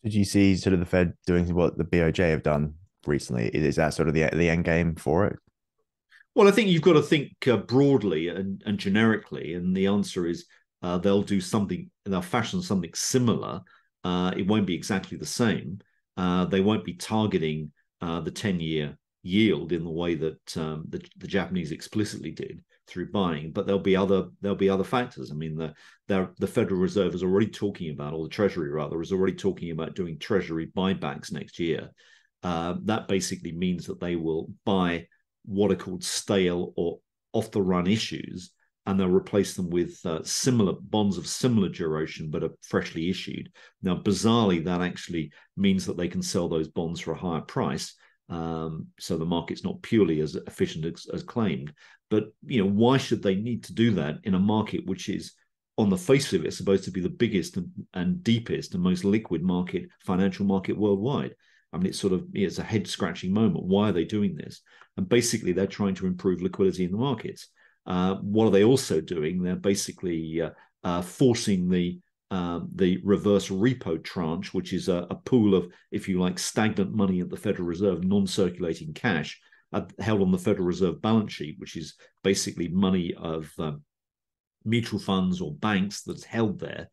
Did you see sort of the Fed doing what the BOJ have done recently? Is that sort of the end game for it? Well, I think you've got to think broadly and generically, and the answer is they'll do something, they'll fashion something similar. It won't be exactly the same. They won't be targeting the 10-year yield in the way that the Japanese explicitly did through buying, but there'll be other factors. I mean, the Federal Reserve is already talking about, or the Treasury rather, is already talking about doing Treasury buybacks next year. That basically means that they will buy what are called stale or off the run issues, and they'll replace them with similar bonds of similar duration but are freshly issued. Now, bizarrely, that actually means that they can sell those bonds for a higher price. So the market's not purely as efficient as claimed. But why should they need to do that in a market which is, on the face of it, supposed to be the biggest and deepest and most liquid market, financial market worldwide? I mean, it's a head scratching moment. Why are they doing this? And basically, they're trying to improve liquidity in the markets. What are they also doing? They're basically forcing the reverse repo tranche, which is a pool of, if you like, stagnant money at the Federal Reserve, non-circulating cash held on the Federal Reserve balance sheet, which is basically money of mutual funds or banks that's held there.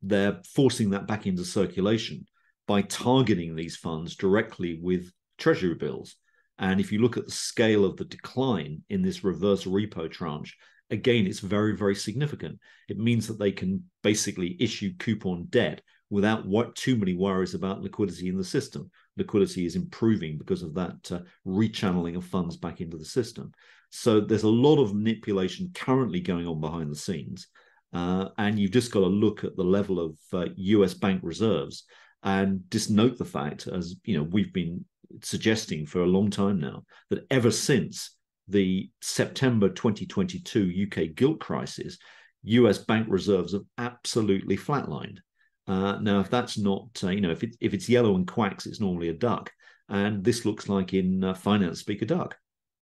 They're forcing that back into circulation by targeting these funds directly with treasury bills. And if you look at the scale of the decline in this reverse repo tranche, again, it's very, very significant. It means that they can basically issue coupon debt without too many worries about liquidity in the system. Liquidity is improving because of that rechanneling of funds back into the system. So there's a lot of manipulation currently going on behind the scenes. And you've just got to look at the level of US bank reserves and just note the fact, as we've been suggesting for a long time now, that ever since the September 2022 UK gilt crisis, US bank reserves have absolutely flatlined. Now, if that's not, if it's yellow and quacks, it's normally a duck. And this looks like, in finance speak, a duck.